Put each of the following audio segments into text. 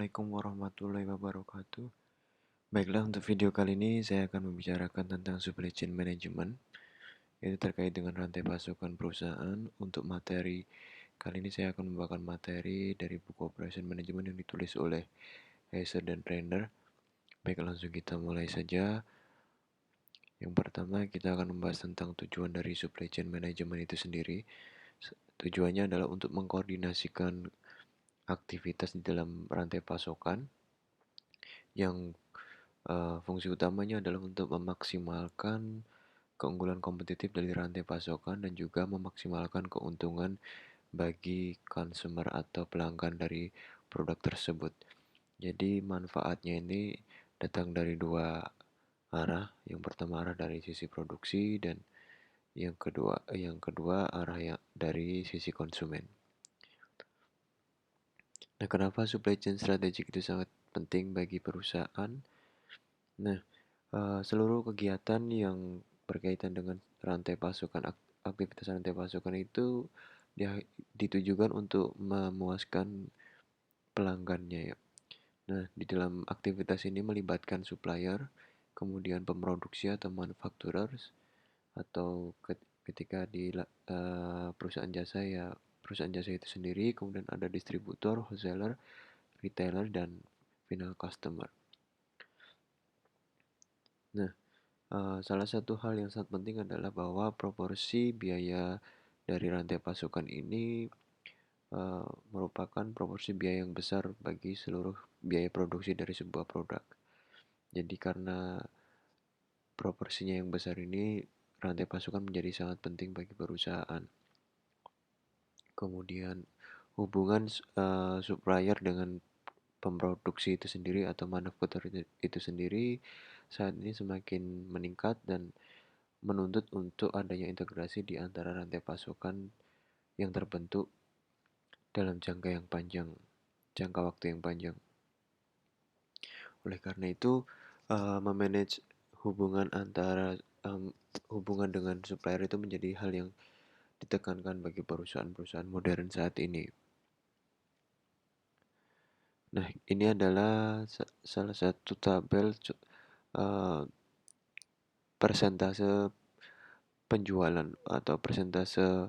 Assalamualaikum warahmatullahi wabarakatuh. Baiklah, untuk video kali ini saya akan membicarakan tentang supply chain management, yaitu terkait dengan rantai pasokan perusahaan. Untuk materi kali ini saya akan membawakan materi dari buku Operation Management yang ditulis oleh Heiser dan Renner. Baik, langsung kita mulai saja. Yang pertama, kita akan membahas tentang tujuan dari supply chain management itu sendiri. Tujuannya adalah untuk mengkoordinasikan aktivitas di dalam rantai pasokan yang fungsi utamanya adalah untuk memaksimalkan keunggulan kompetitif dari rantai pasokan dan juga memaksimalkan keuntungan bagi consumer atau pelanggan dari produk tersebut. Jadi manfaatnya ini datang dari dua arah. Yang pertama arah dari sisi produksi dan yang kedua arah yang dari sisi konsumen. Nah, kenapa supply chain strategik itu sangat penting bagi perusahaan? Nah, seluruh kegiatan yang berkaitan dengan rantai pasokan, aktivitas rantai pasokan itu ditujukan untuk memuaskan pelanggannya ya. Nah, di dalam aktivitas ini melibatkan supplier, kemudian pemroduksi atau manufacturers, atau ketika di perusahaan jasa ya perusahaan jasa itu sendiri, kemudian ada distributor, wholesaler, retailer, dan final customer. Nah, salah satu hal yang sangat penting adalah bahwa proporsi biaya dari rantai pasokan ini merupakan proporsi biaya yang besar bagi seluruh biaya produksi dari sebuah produk. Jadi karena proporsinya yang besar ini, rantai pasokan menjadi sangat penting bagi perusahaan. Kemudian hubungan supplier dengan pemroduksi itu sendiri atau manufaktur itu sendiri saat ini semakin meningkat dan menuntut untuk adanya integrasi di antara rantai pasokan yang terbentuk dalam jangka waktu yang panjang. Oleh karena itu, memanage hubungan dengan supplier itu menjadi hal yang ditekankan bagi perusahaan-perusahaan modern saat ini. Nah, ini adalah salah satu tabel persentase penjualan atau persentase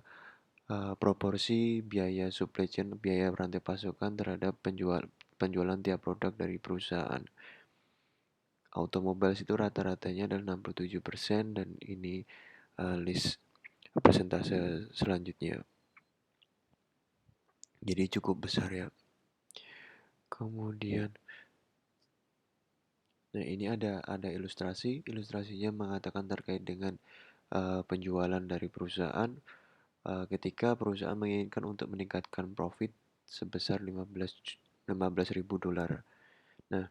proporsi biaya supply chain, biaya rantai pasokan terhadap penjualan tiap produk dari perusahaan. Automobiles itu rata-ratanya adalah 67% dan ini list persentase selanjutnya. Jadi cukup besar ya. Kemudian, nah ini ada ilustrasinya mengatakan terkait dengan penjualan dari perusahaan ketika perusahaan menginginkan untuk meningkatkan profit sebesar 15.000 dolar. Nah,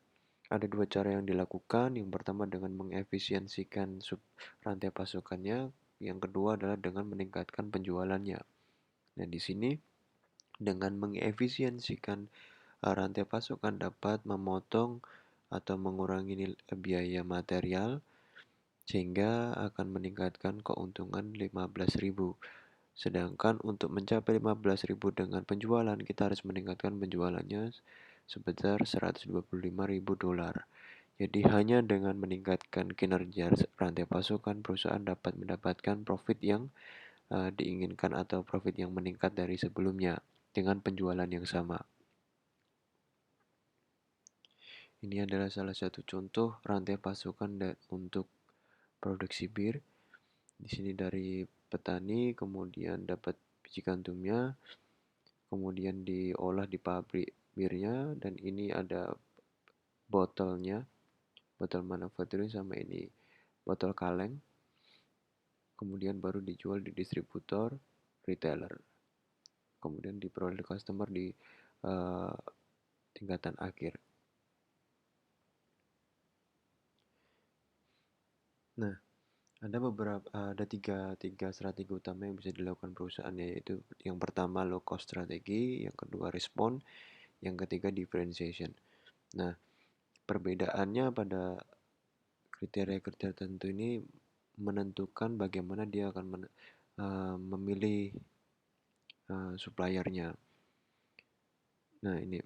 ada dua cara yang dilakukan. Yang pertama dengan mengefisiensikan rantai pasokannya, yang kedua adalah dengan meningkatkan penjualannya. Nah, di sini dengan mengefisiensikan rantai pasokan dapat memotong atau mengurangi biaya material sehingga akan meningkatkan keuntungan 15.000. Sedangkan untuk mencapai 15.000 dengan penjualan, kita harus meningkatkan penjualannya sebesar 125.000 dolar. Jadi hanya dengan meningkatkan kinerja rantai pasokan, perusahaan dapat mendapatkan profit yang diinginkan atau profit yang meningkat dari sebelumnya dengan penjualan yang sama. Ini adalah salah satu contoh rantai pasokan untuk produksi bir. Di sini dari petani, kemudian dapat biji gandumnya, kemudian diolah di pabrik birnya, dan ini ada botolnya, botol manufacturing sama ini botol kaleng, kemudian baru dijual di distributor, retailer, kemudian diperoleh customer di uh, tingkatan akhir. Nah, ada tiga strategi utama yang bisa dilakukan perusahaan, yaitu yang pertama low cost strategi, yang kedua respon, yang ketiga differentiation. Nah, perbedaannya pada kriteria-kriteria tertentu ini menentukan bagaimana dia akan memilih suppliernya. Nah, ini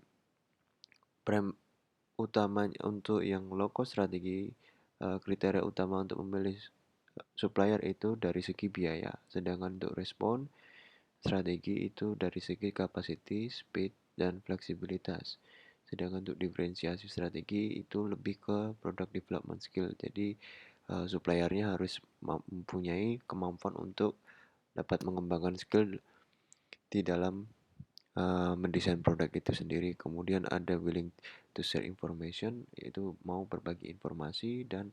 Prem utamanya untuk yang low cost strategi, kriteria utama untuk memilih supplier itu dari segi biaya, sedangkan untuk respon strategi itu dari segi capacity, speed, dan fleksibilitas. Sedangkan untuk diferensiasi strategi itu lebih ke product development skill. Jadi suppliernya harus mempunyai kemampuan untuk dapat mengembangkan skill di dalam mendesain produk itu sendiri. Kemudian ada willing to share information, yaitu mau berbagi informasi dan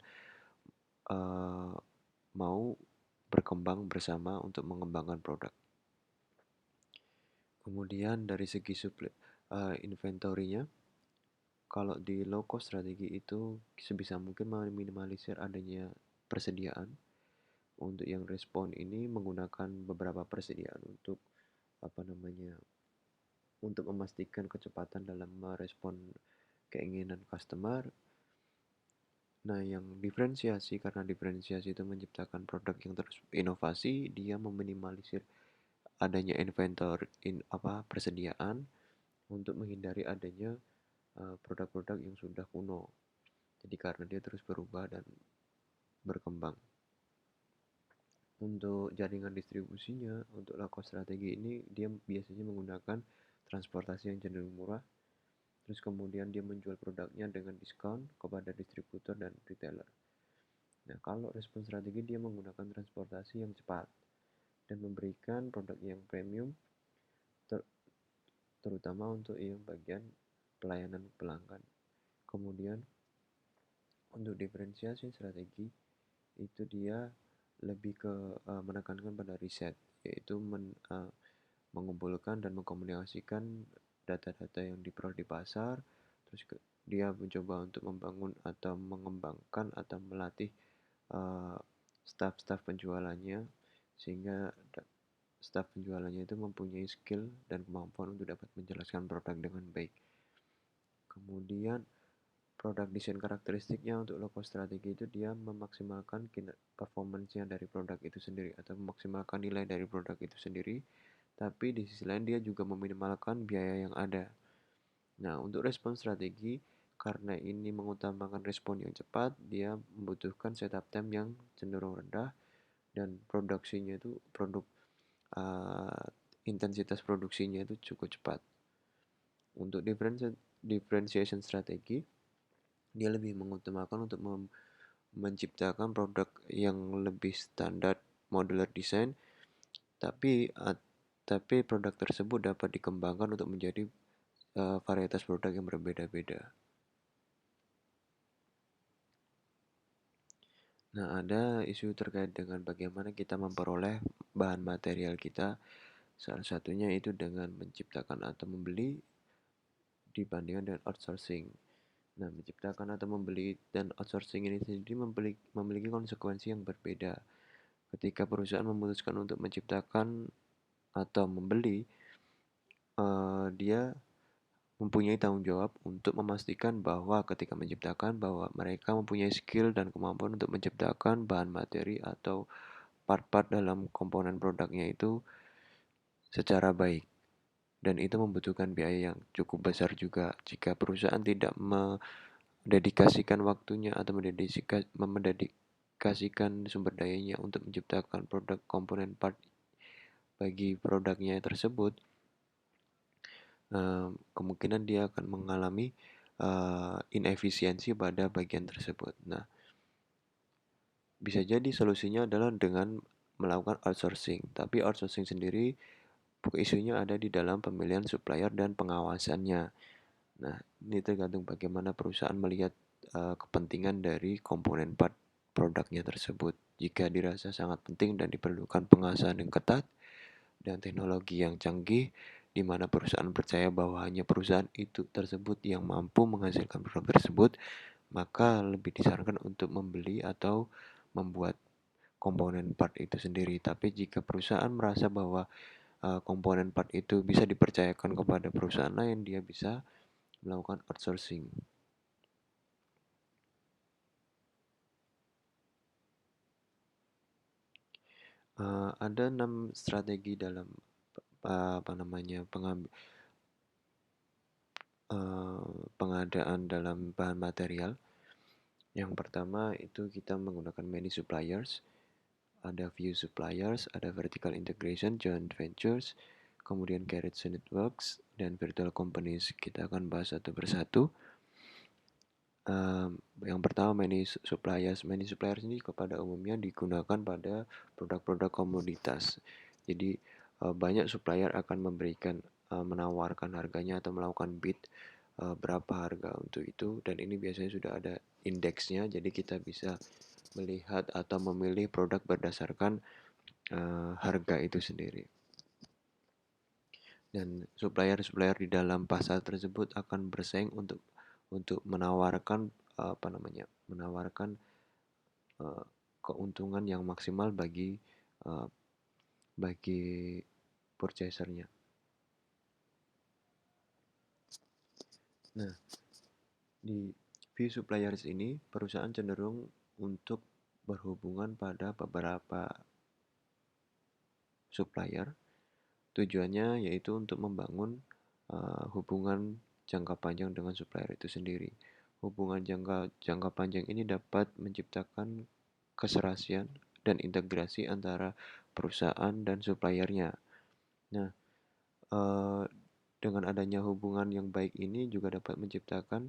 uh, mau berkembang bersama untuk mengembangkan produk. Kemudian dari segi inventory-nya, kalau di low cost strategi itu sebisa mungkin meminimalisir adanya persediaan. Untuk yang respon ini menggunakan beberapa persediaan untuk apa namanya untuk memastikan kecepatan dalam merespon keinginan customer. Nah, yang diferensiasi, karena diferensiasi itu menciptakan produk yang terus inovasi, dia meminimalisir adanya persediaan untuk menghindari adanya produk-produk yang sudah kuno. Jadi karena dia terus berubah dan berkembang. Untuk jaringan distribusinya, untuk laku strategi ini dia biasanya menggunakan transportasi yang cenderung murah. Terus kemudian dia menjual produknya dengan diskon kepada distributor dan retailer. Nah, kalau respon strategi dia menggunakan transportasi yang cepat dan memberikan produk yang premium ter- terutama untuk yang bagian pelayanan pelanggan. Kemudian untuk diferensiasi strategi itu dia lebih ke menekankan pada riset, yaitu mengumpulkan dan mengkomunikasikan data-data yang diperoleh di pasar, terus dia mencoba untuk membangun atau mengembangkan atau melatih uh, staf-staf penjualannya sehingga staf penjualannya itu mempunyai skill dan kemampuan untuk dapat menjelaskan produk dengan baik. Kemudian produk desain karakteristiknya untuk logo strategi itu dia memaksimalkan performance-nya dari produk itu sendiri atau memaksimalkan nilai dari produk itu sendiri, tapi di sisi lain dia juga meminimalkan biaya yang ada. Nah, untuk respon strategi, karena ini mengutamakan respon yang cepat, dia membutuhkan setup time yang cenderung rendah dan produksinya itu uh, intensitas produksinya itu cukup cepat. Untuk differentiation strategi, dia lebih mengutamakan untuk menciptakan produk yang lebih standar modular design, tapi tapi produk tersebut dapat dikembangkan untuk menjadi varietas produk yang berbeda-beda. Nah, ada isu terkait dengan bagaimana kita memperoleh bahan material kita. Salah satunya itu dengan menciptakan atau membeli dibandingkan dengan outsourcing. Nah, menciptakan atau membeli dan outsourcing ini sendiri memiliki konsekuensi yang berbeda. Ketika perusahaan memutuskan untuk menciptakan atau membeli, dia mempunyai tanggung jawab untuk memastikan bahwa ketika menciptakan bahwa mereka mempunyai skill dan kemampuan untuk menciptakan bahan materi atau part-part dalam komponen produknya itu secara baik. Dan itu membutuhkan biaya yang cukup besar juga jika perusahaan tidak mendedikasikan waktunya atau mendedikasikan sumber dayanya untuk menciptakan produk komponen part bagi produknya tersebut, kemungkinan dia akan mengalami inefisiensi pada bagian tersebut. Nah, bisa jadi solusinya adalah dengan melakukan outsourcing, tapi outsourcing sendiri isunya ada di dalam pemilihan supplier dan pengawasannya. Nah, ini tergantung bagaimana perusahaan melihat kepentingan dari komponen part produknya tersebut. Jika dirasa sangat penting dan diperlukan pengawasan yang ketat dan teknologi yang canggih, di mana perusahaan percaya bahwa hanya perusahaan itu tersebut yang mampu menghasilkan produk tersebut, maka lebih disarankan untuk membeli atau membuat komponen part itu sendiri. Tapi jika perusahaan merasa bahwa komponen part itu bisa dipercayakan kepada perusahaan lain, dia bisa melakukan outsourcing. Ada 6 strategi dalam apa namanya pengadaan dalam bahan material. Yang pertama itu kita menggunakan many suppliers, ada few suppliers, ada vertical integration, joint ventures, kemudian carriage networks, dan virtual companies. Kita akan bahas satu persatu. Yang pertama many suppliers. Many suppliers ini pada umumnya digunakan pada produk-produk komoditas. Jadi banyak supplier akan memberikan menawarkan harganya atau melakukan bid berapa harga untuk itu, dan ini biasanya sudah ada indeksnya, jadi kita bisa melihat atau memilih produk berdasarkan harga itu sendiri. Dan supplier-supplier di dalam pasar tersebut akan bersaing untuk menawarkan menawarkan keuntungan yang maksimal uh, bagi purchasernya. Nah, di view suppliers ini perusahaan cenderung untuk berhubungan pada beberapa supplier. Tujuannya yaitu untuk membangun hubungan jangka panjang dengan supplier itu sendiri. Hubungan jangka panjang ini dapat menciptakan keserasian dan integrasi antara perusahaan dan suppliernya. Nah, eh, dengan adanya hubungan yang baik ini juga dapat menciptakan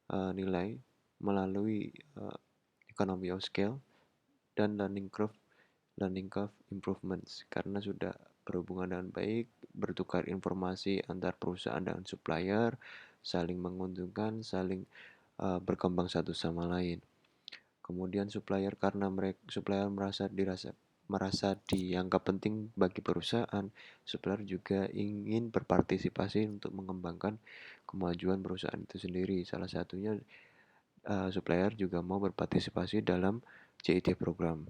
nilai melalui economy of scale dan learning curve improvements, karena sudah berhubungan dengan baik, bertukar informasi antar perusahaan dan supplier, saling menguntungkan, saling berkembang satu sama lain. Kemudian supplier merasa dianggap penting bagi perusahaan, supplier juga ingin berpartisipasi untuk mengembangkan kemajuan perusahaan itu sendiri. Salah satunya supplier juga mau berpartisipasi dalam CIT program.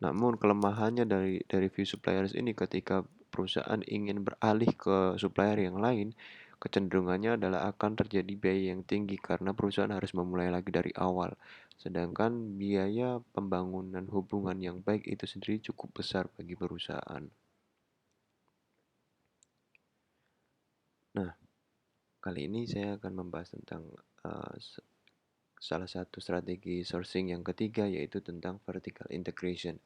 Namun kelemahannya dari view suppliers ini, ketika perusahaan ingin beralih ke supplier yang lain, kecenderungannya adalah akan terjadi biaya yang tinggi karena perusahaan harus memulai lagi dari awal. Sedangkan biaya pembangunan hubungan yang baik itu sendiri cukup besar bagi perusahaan. Nah, kali ini saya akan membahas tentang salah satu strategi sourcing yang ketiga, yaitu tentang vertical integration.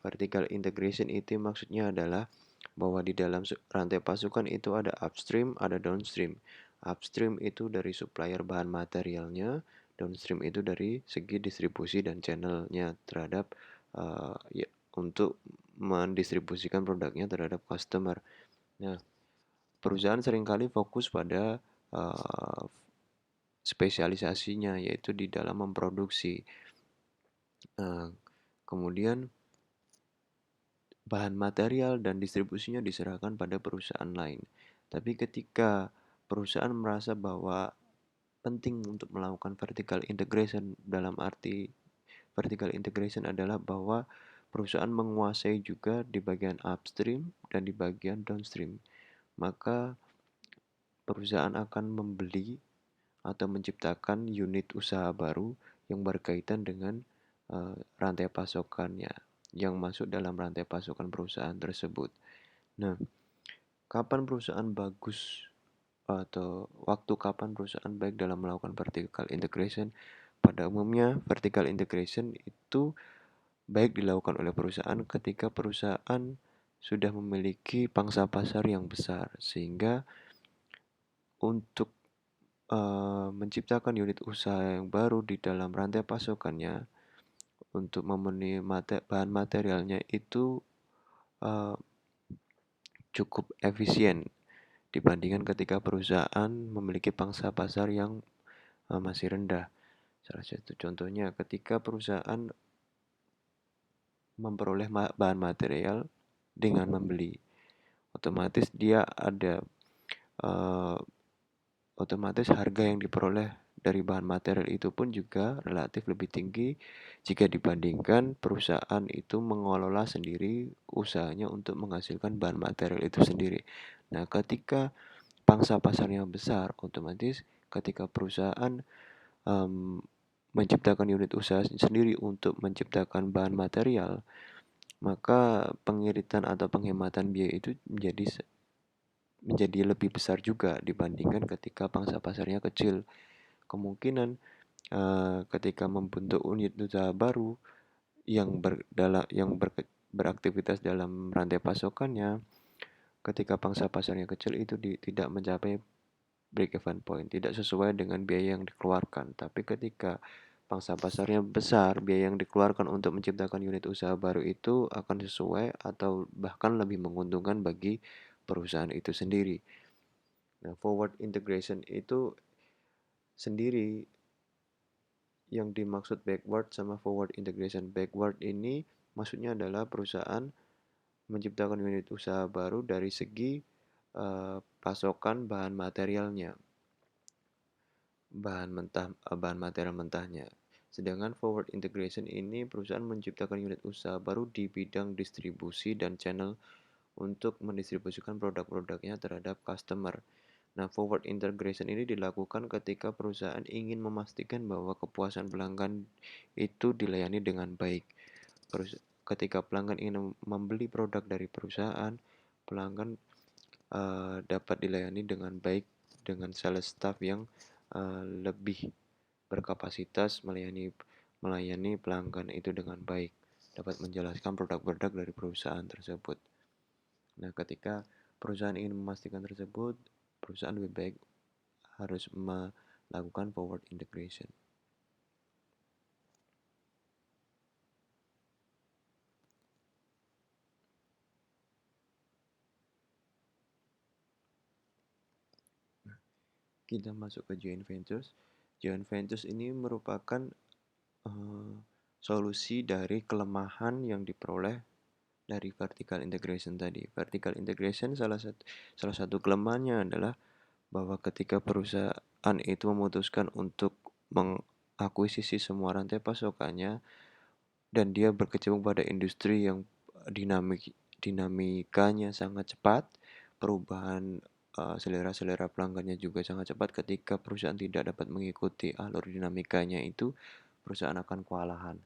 Vertical integration itu maksudnya adalah bahwa di dalam rantai pasukan itu ada upstream, ada downstream. Upstream itu dari supplier bahan materialnya, downstream itu dari segi distribusi dan channelnya terhadap ya, untuk mendistribusikan produknya terhadap customer. Nah, perusahaan seringkali fokus pada spesialisasinya, yaitu di dalam memproduksi. Kemudian bahan material dan distribusinya diserahkan pada perusahaan lain. Tapi ketika perusahaan merasa bahwa penting untuk melakukan vertical integration, dalam arti vertical integration adalah bahwa perusahaan menguasai juga di bagian upstream dan di bagian downstream, maka perusahaan akan membeli atau menciptakan unit usaha baru yang berkaitan dengan rantai pasokannya yang masuk dalam rantai pasokan perusahaan tersebut. Nah, kapan perusahaan bagus atau waktu kapan perusahaan baik dalam melakukan vertical integration? Pada umumnya, vertical integration itu baik dilakukan oleh perusahaan ketika perusahaan sudah memiliki pangsa pasar yang besar, sehingga untuk menciptakan unit usaha yang baru di dalam rantai pasokannya untuk memenuhi bahan materialnya itu cukup efisien dibandingkan ketika perusahaan memiliki pangsa pasar yang masih rendah. Salah satu contohnya ketika perusahaan memperoleh bahan material dengan membeli, otomatis dia ada otomatis harga yang diperoleh dari bahan material itu pun juga relatif lebih tinggi jika dibandingkan perusahaan itu mengelola sendiri usahanya untuk menghasilkan bahan material itu sendiri. Nah, ketika pangsa pasarnya besar, otomatis ketika perusahaan menciptakan unit usaha sendiri untuk menciptakan bahan material, maka pengiritan atau penghematan biaya itu menjadi menjadi lebih besar juga dibandingkan ketika pangsa pasarnya kecil. Kemungkinan ketika membentuk unit usaha baru yang beraktivitas dalam rantai pasokannya, ketika pangsa pasarnya kecil itu tidak mencapai break even point, tidak sesuai dengan biaya yang dikeluarkan. Tapi ketika pangsa pasarnya besar, biaya yang dikeluarkan untuk menciptakan unit usaha baru itu akan sesuai atau bahkan lebih menguntungkan bagi perusahaan itu sendiri. Nah, forward integration itu sendiri yang dimaksud backward sama forward integration. Backward ini maksudnya adalah perusahaan menciptakan unit usaha baru dari segi pasokan bahan materialnya, bahan material mentahnya. Sedangkan forward integration ini perusahaan menciptakan unit usaha baru di bidang distribusi dan channel untuk mendistribusikan produk-produknya terhadap customer. Nah, forward integration ini dilakukan ketika perusahaan ingin memastikan bahwa kepuasan pelanggan itu dilayani dengan baik. Ketika pelanggan ingin membeli produk dari perusahaan, pelanggan dapat dilayani dengan baik dengan sales staff yang lebih berkapasitas melayani pelanggan itu dengan baik, dapat menjelaskan produk-produk dari perusahaan tersebut. Nah, ketika perusahaan ingin memastikan tersebut, perusahaan lebih baik harus melakukan forward integration. Kita masuk ke joint ventures. Joint ventures ini merupakan solusi dari kelemahan yang diperoleh dari vertical integration tadi. Vertical integration salah satu kelemahannya adalah bahwa ketika perusahaan itu memutuskan untuk mengakuisisi semua rantai pasokannya dan dia berkecimpung pada industri yang dinamikanya sangat cepat, perubahan selera-selera pelanggannya juga sangat cepat. Ketika perusahaan tidak dapat mengikuti alur dinamikanya itu, perusahaan akan kewalahan.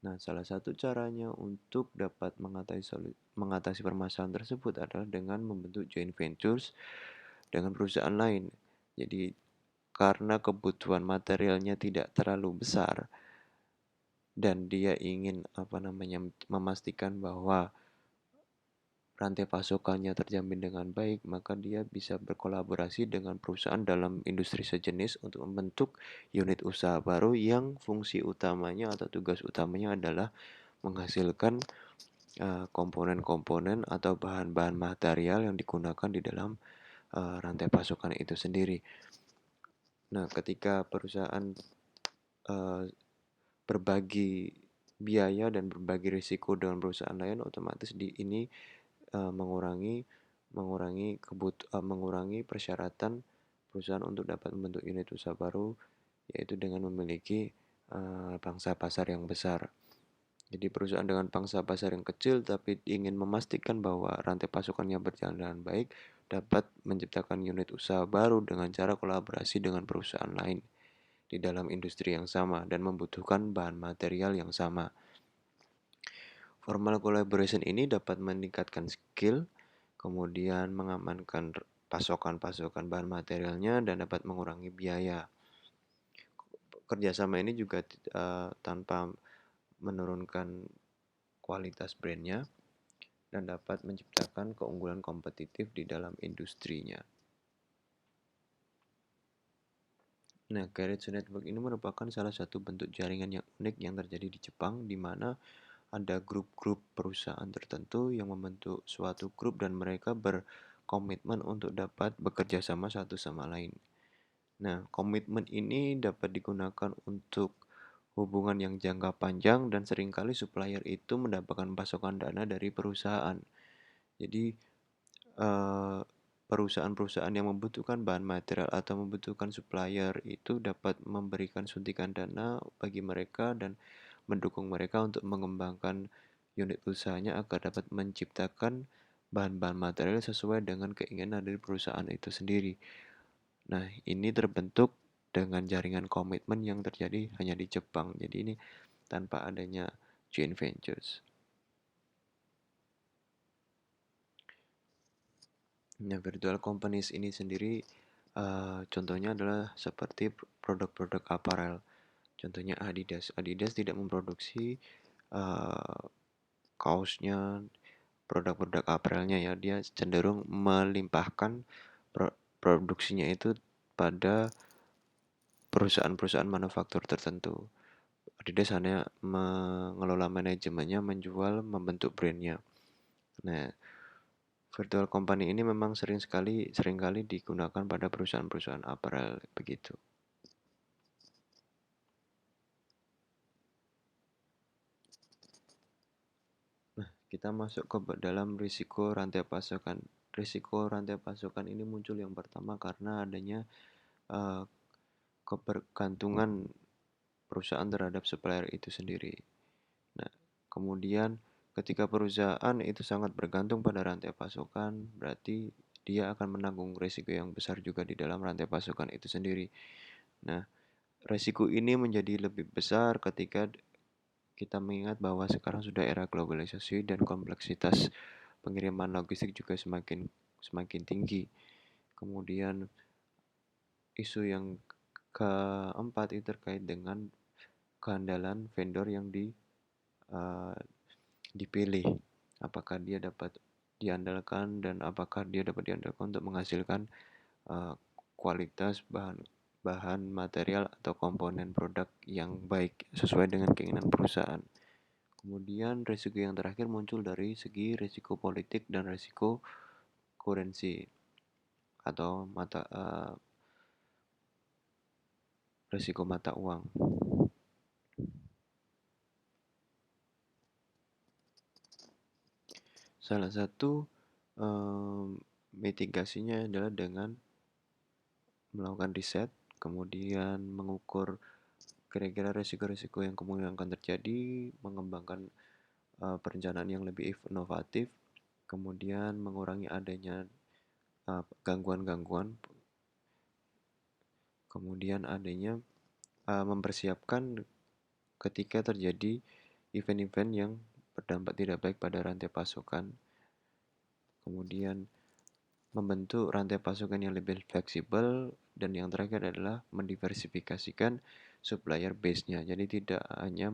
Nah, salah satu caranya untuk dapat mengatasi permasalahan tersebut adalah dengan membentuk joint ventures dengan perusahaan lain. Jadi, karena kebutuhan materialnya tidak terlalu besar dan dia ingin memastikan bahwa rantai pasokannya terjamin dengan baik, maka dia bisa berkolaborasi dengan perusahaan dalam industri sejenis untuk membentuk unit usaha baru yang fungsi utamanya atau tugas utamanya adalah menghasilkan komponen-komponen atau bahan-bahan material yang digunakan di dalam rantai pasokan itu sendiri. Nah, ketika perusahaan berbagi biaya dan berbagi risiko dengan perusahaan lain, otomatis ini mengurangi persyaratan perusahaan untuk dapat membentuk unit usaha baru, yaitu dengan memiliki pangsa pasar yang besar. Jadi perusahaan dengan pangsa pasar yang kecil tapi ingin memastikan bahwa rantai pasokannya berjalan dengan baik, dapat menciptakan unit usaha baru dengan cara kolaborasi dengan perusahaan lain di dalam industri yang sama dan membutuhkan bahan material yang sama. Formal collaboration ini dapat meningkatkan skill, kemudian mengamankan pasokan-pasokan bahan materialnya dan dapat mengurangi biaya. Kerjasama ini juga tanpa menurunkan kualitas brandnya dan dapat menciptakan keunggulan kompetitif di dalam industrinya. Nah, Garage Network ini merupakan salah satu bentuk jaringan yang unik yang terjadi di Jepang, di mana ada grup-grup perusahaan tertentu yang membentuk suatu grup dan mereka berkomitmen untuk dapat bekerja sama satu sama lain. Nah, komitmen ini dapat digunakan untuk hubungan yang jangka panjang dan seringkali supplier itu mendapatkan pasokan dana dari perusahaan. Jadi, perusahaan-perusahaan yang membutuhkan bahan material atau membutuhkan supplier itu dapat memberikan suntikan dana bagi mereka dan mendukung mereka untuk mengembangkan unit usahanya agar dapat menciptakan bahan-bahan material sesuai dengan keinginan dari perusahaan itu sendiri. Nah, ini terbentuk dengan jaringan komitmen yang terjadi hanya di Jepang. Jadi ini tanpa adanya joint ventures. Nah, virtual companies ini sendiri, contohnya adalah seperti produk-produk apparel. Contohnya Adidas. Adidas tidak memproduksi, eee, kaosnya, produk-produk apparelnya ya, dia cenderung melimpahkan produksinya itu pada perusahaan-perusahaan manufaktur tertentu. Adidas hanya mengelola manajemennya, menjual, membentuk brandnya. Nah, virtual company ini memang seringkali digunakan pada perusahaan-perusahaan apparel begitu. Nah, kita masuk ke dalam risiko rantai pasokan. Risiko rantai pasokan ini muncul yang pertama karena adanya uh, kebergantungan perusahaan terhadap supplier itu sendiri. Nah, kemudian ketika perusahaan itu sangat bergantung pada rantai pasokan, berarti dia akan menanggung risiko yang besar juga di dalam rantai pasokan itu sendiri. Nah, risiko ini menjadi lebih besar ketika kita mengingat bahwa sekarang sudah era globalisasi dan kompleksitas pengiriman logistik juga semakin semakin tinggi. Kemudian isu yang keempat itu terkait dengan keandalan vendor yang uh, dipilih. Apakah dia dapat diandalkan dan apakah dia dapat diandalkan untuk menghasilkan uh, kualitas bahan bahan material atau komponen produk yang baik sesuai dengan keinginan perusahaan. Kemudian risiko yang terakhir muncul dari segi risiko politik dan risiko kurensi atau risiko mata uang. Salah satu mitigasinya adalah dengan melakukan riset, kemudian mengukur kira-kira risiko-risiko yang kemungkinan akan terjadi, mengembangkan perencanaan yang lebih inovatif, kemudian mengurangi adanya gangguan-gangguan, kemudian adanya mempersiapkan ketika terjadi event-event yang berdampak tidak baik pada rantai pasokan, kemudian membentuk rantai pasokan yang lebih fleksibel, dan yang terakhir adalah mendiversifikasikan supplier base-nya. Jadi tidak hanya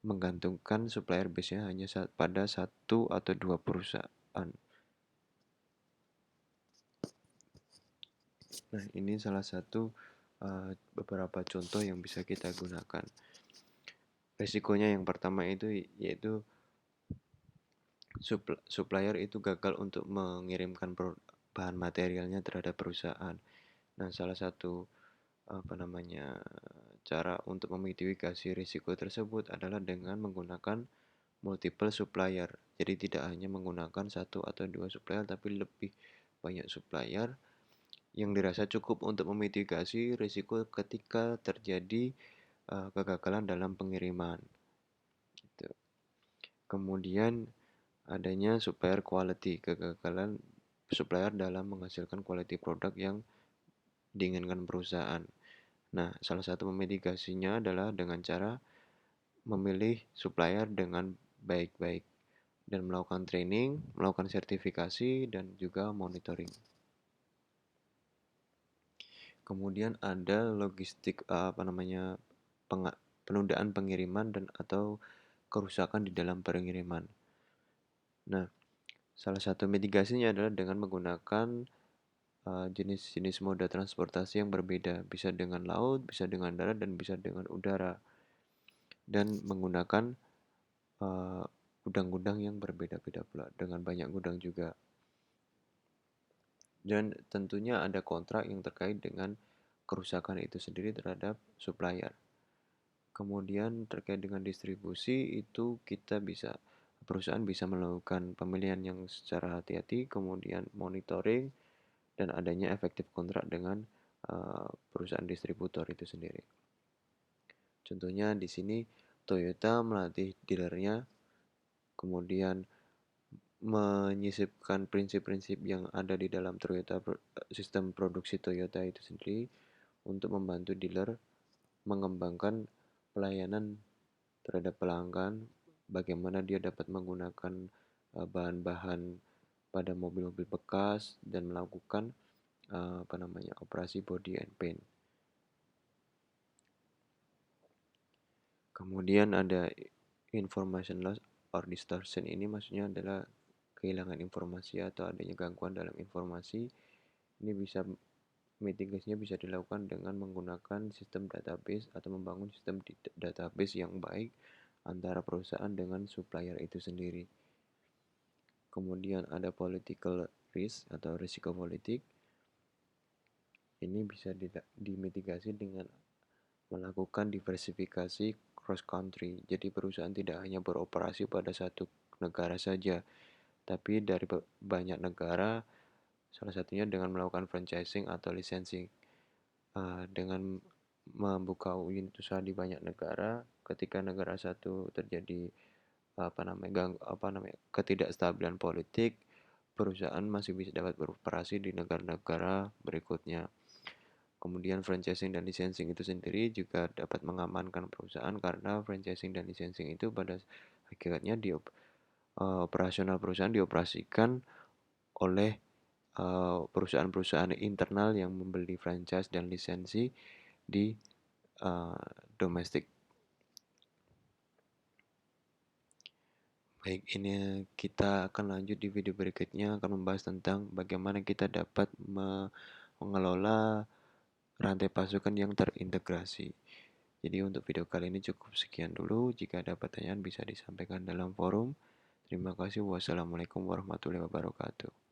menggantungkan supplier base-nya hanya pada satu atau dua perusahaan. Nah, ini salah satu beberapa contoh yang bisa kita gunakan. Resikonya yang pertama itu yaitu supplier itu gagal untuk mengirimkan bahan materialnya terhadap perusahaan. Nah, salah satu cara untuk memitigasi risiko tersebut adalah dengan menggunakan multiple supplier. Jadi tidak hanya menggunakan satu atau dua supplier, tapi lebih banyak supplier yang dirasa cukup untuk memitigasi risiko ketika terjadi kegagalan dalam pengiriman. Gitu. Kemudian adanya supplier quality, kegagalan supplier dalam menghasilkan quality produk yang diinginkan perusahaan. Nah, salah satu memitigasinya adalah dengan cara memilih supplier dengan baik-baik dan melakukan training, melakukan sertifikasi, dan juga monitoring. Kemudian ada logistik penundaan pengiriman dan atau kerusakan di dalam pengiriman. Nah, salah satu mitigasinya adalah dengan menggunakan jenis-jenis moda transportasi yang berbeda, bisa dengan laut, bisa dengan darat, dan bisa dengan udara, dan menggunakan gudang-gudang yang berbeda-beda pula, dengan banyak gudang juga. Dan tentunya ada kontrak yang terkait dengan kerusakan itu sendiri terhadap supplier. Kemudian terkait dengan distribusi itu perusahaan bisa melakukan pemilihan yang secara hati-hati, kemudian monitoring, dan adanya efektif kontrak dengan perusahaan distributor itu sendiri. Contohnya di sini Toyota melatih dealernya, kemudian menyisipkan prinsip-prinsip yang ada di dalam sistem produksi Toyota itu sendiri untuk membantu dealer mengembangkan pelayanan terhadap pelanggan, bagaimana dia dapat menggunakan bahan-bahan pada mobil-mobil bekas dan melakukan operasi body and paint. Kemudian ada information loss or distortion, ini maksudnya adalah kehilangan informasi atau adanya gangguan dalam informasi. Ini bisa mitigasinya bisa dilakukan dengan menggunakan sistem database atau membangun sistem database yang baik antara perusahaan dengan supplier itu sendiri. Kemudian ada political risk atau risiko politik. Ini bisa dimitigasi dengan melakukan diversifikasi cross country. Jadi perusahaan tidak hanya beroperasi pada satu negara saja, tapi dari banyak negara, salah satunya dengan melakukan franchising atau licensing. Dengan membuka unit usaha di banyak negara, ketika negara satu terjadi ketidakstabilan politik, perusahaan masih bisa dapat beroperasi di negara-negara berikutnya. Kemudian franchising dan licensing itu sendiri juga dapat mengamankan perusahaan, karena franchising dan licensing itu pada hakikatnya operasional perusahaan dioperasikan oleh perusahaan-perusahaan internal yang membeli franchise dan lisensi di domestik. Baik, ini kita akan lanjut di video berikutnya, akan membahas tentang bagaimana kita dapat mengelola rantai pasukan yang terintegrasi. Jadi untuk video kali ini cukup sekian dulu. Jika ada pertanyaan bisa disampaikan dalam forum. Terima kasih. Wassalamualaikum warahmatullahi wabarakatuh.